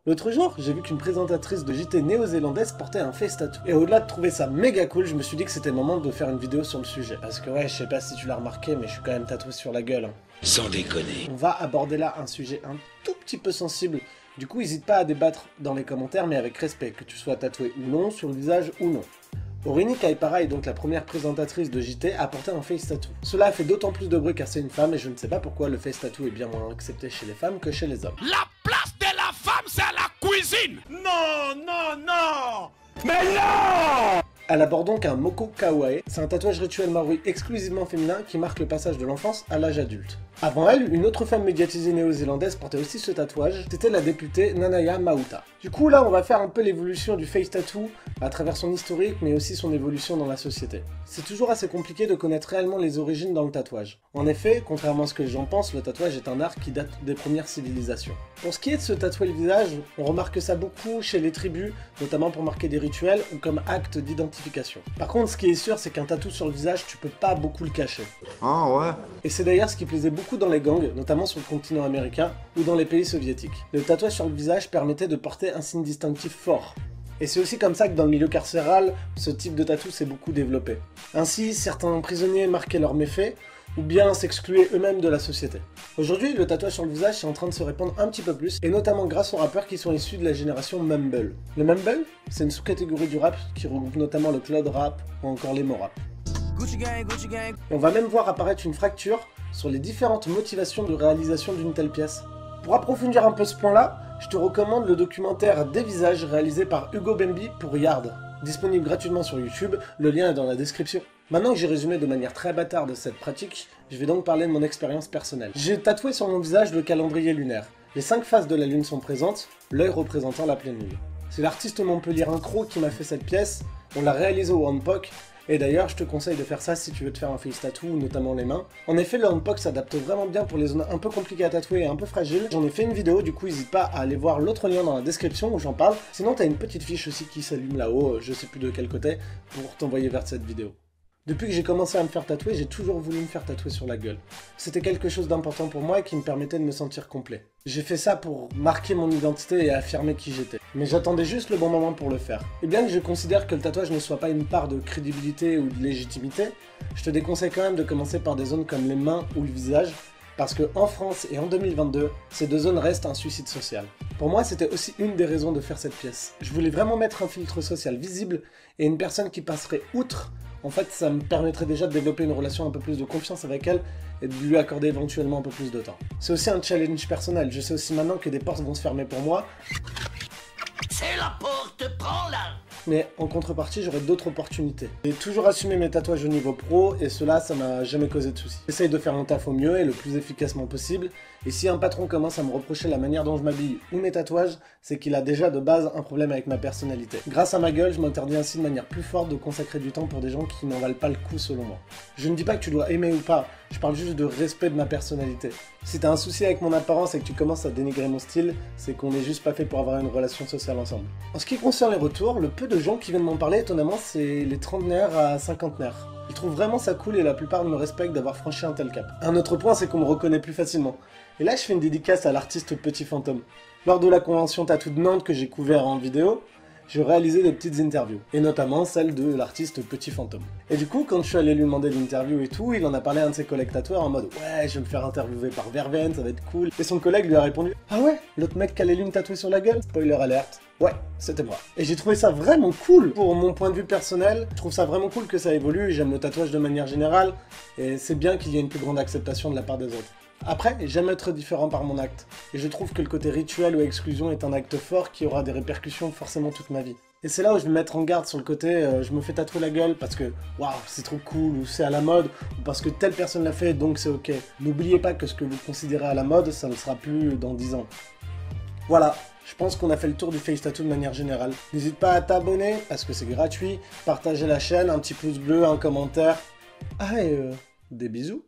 L'autre jour, j'ai vu qu'une présentatrice de JT néo-zélandaise portait un face tattoo. Et au-delà de trouver ça méga cool, je me suis dit que c'était le moment de faire une vidéo sur le sujet. Parce que ouais, je sais pas si tu l'as remarqué, mais je suis quand même tatoué sur la gueule. Sans déconner. On va aborder là un sujet un tout petit peu sensible. Du coup, n'hésite pas à débattre dans les commentaires, mais avec respect, que tu sois tatoué ou non, sur le visage ou non. Aurini Kaipara est donc la première présentatrice de JT à porter un face tattoo. Cela a fait d'autant plus de bruit car c'est une femme et je ne sais pas pourquoi le face tattoo est bien moins accepté chez les femmes que chez les hommes. La place de la femme, c'est à la cuisine. Non, non, non! Mais non! Elle aborde donc un Moko Kawae, c'est un tatouage rituel maori exclusivement féminin qui marque le passage de l'enfance à l'âge adulte. Avant elle, une autre femme médiatisée néo-zélandaise portait aussi ce tatouage, c'était la députée Nanaya Mahuta. Du coup là on va faire un peu l'évolution du face tattoo à travers son historique mais aussi son évolution dans la société. C'est toujours assez compliqué de connaître réellement les origines dans le tatouage. En effet, contrairement à ce que les gens pensent, le tatouage est un art qui date des premières civilisations. Pour ce qui est de se tatouer le visage, on remarque ça beaucoup chez les tribus, notamment pour marquer des rituels ou comme acte d'identification. Par contre, ce qui est sûr, c'est qu'un tatou sur le visage, tu peux pas beaucoup le cacher. Ah ouais? Et c'est d'ailleurs ce qui plaisait beaucoup dans les gangs, notamment sur le continent américain ou dans les pays soviétiques. Le tatouage sur le visage permettait de porter un signe distinctif fort. Et c'est aussi comme ça que dans le milieu carcéral, ce type de tatou s'est beaucoup développé. Ainsi, certains prisonniers marquaient leurs méfaits, ou bien s'excluaient eux-mêmes de la société. Aujourd'hui, le tatouage sur le visage est en train de se répandre un petit peu plus, et notamment grâce aux rappeurs qui sont issus de la génération Mumble. Le Mumble, c'est une sous-catégorie du rap qui regroupe notamment le cloud rap ou encore l'emo rap. On va même voir apparaître une fracture sur les différentes motivations de réalisation d'une telle pièce. Pour approfondir un peu ce point-là, je te recommande le documentaire Des visages réalisé par Hugo Bembi pour Yard, disponible gratuitement sur YouTube, le lien est dans la description. Maintenant que j'ai résumé de manière très bâtarde cette pratique, je vais donc parler de mon expérience personnelle. J'ai tatoué sur mon visage le calendrier lunaire. Les 5 phases de la lune sont présentes, l'œil représentant la pleine lune. C'est l'artiste montpelliérain Cro qui m'a fait cette pièce, on l'a réalisée au handpoke, et d'ailleurs je te conseille de faire ça si tu veux te faire un face tattoo, notamment les mains. En effet, le handpoke s'adapte vraiment bien pour les zones un peu compliquées à tatouer et un peu fragiles. J'en ai fait une vidéo, du coup n'hésite pas à aller voir l'autre lien dans la description où j'en parle. Sinon t'as une petite fiche aussi qui s'allume là-haut, je sais plus de quel côté, pour t'envoyer vers cette vidéo. Depuis que j'ai commencé à me faire tatouer, j'ai toujours voulu me faire tatouer sur la gueule. C'était quelque chose d'important pour moi et qui me permettait de me sentir complet. J'ai fait ça pour marquer mon identité et affirmer qui j'étais. Mais j'attendais juste le bon moment pour le faire. Et bien que je considère que le tatouage ne soit pas une part de crédibilité ou de légitimité, je te déconseille quand même de commencer par des zones comme les mains ou le visage, parce qu'en France et en 2022, ces deux zones restent un suicide social. Pour moi, c'était aussi une des raisons de faire cette pièce. Je voulais vraiment mettre un filtre social visible et une personne qui passerait outre. En fait, ça me permettrait déjà de développer une relation un peu plus de confiance avec elle et de lui accorder éventuellement un peu plus de temps. C'est aussi un challenge personnel, je sais aussi maintenant que des portes vont se fermer pour moi. C'est la porte, prends-la. Mais en contrepartie, j'aurai d'autres opportunités. J'ai toujours assumé mes tatouages au niveau pro, et cela, ça m'a jamais causé de soucis. J'essaye de faire mon taf au mieux et le plus efficacement possible, et si un patron commence à me reprocher la manière dont je m'habille ou mes tatouages, c'est qu'il a déjà de base un problème avec ma personnalité. Grâce à ma gueule, je m'interdis ainsi de manière plus forte de consacrer du temps pour des gens qui n'en valent pas le coup selon moi. Je ne dis pas que tu dois aimer ou pas, je parle juste de respect de ma personnalité. Si t'as un souci avec mon apparence et que tu commences à dénigrer mon style, c'est qu'on n'est juste pas fait pour avoir une relation sociale ensemble. En ce qui concerne les retours, le peu de gens qui viennent m'en parler, étonnamment, c'est les trentenaires à cinquantenaires. Ils trouvent vraiment ça cool et la plupart me respectent d'avoir franchi un tel cap. Un autre point, c'est qu'on me reconnaît plus facilement. Et là, je fais une dédicace à l'artiste Petit Fantôme. Lors de la convention Tattoo de Nantes que j'ai couvert en vidéo, j'ai réalisé des petites interviews, et notamment celle de l'artiste Petit Fantôme. Et du coup, quand je suis allé lui demander l'interview et tout, il en a parlé à un de ses collègues tatoueurs en mode « Ouais, je vais me faire interviewer par Verveine, ça va être cool ». Et son collègue lui a répondu « Ah ouais, l'autre mec qui a les lunes tatouées sur la gueule ?» Spoiler alerte. Ouais, c'était moi. Et j'ai trouvé ça vraiment cool. Pour mon point de vue personnel, je trouve ça vraiment cool que ça évolue, j'aime le tatouage de manière générale, et c'est bien qu'il y ait une plus grande acceptation de la part des autres. Après, j'aime être différent par mon acte, et je trouve que le côté rituel ou exclusion est un acte fort qui aura des répercussions forcément toute ma vie. Et c'est là où je vais me mettre en garde sur le côté je me fais tatouer la gueule parce que waouh c'est trop cool ou c'est à la mode ou parce que telle personne l'a fait donc c'est ok. N'oubliez pas que ce que vous considérez à la mode, ça ne sera plus dans 10 ans. Voilà, je pense qu'on a fait le tour du face tattoo de manière générale. N'hésite pas à t'abonner parce que c'est gratuit, partager la chaîne, un petit pouce bleu, un commentaire. Ah et des bisous.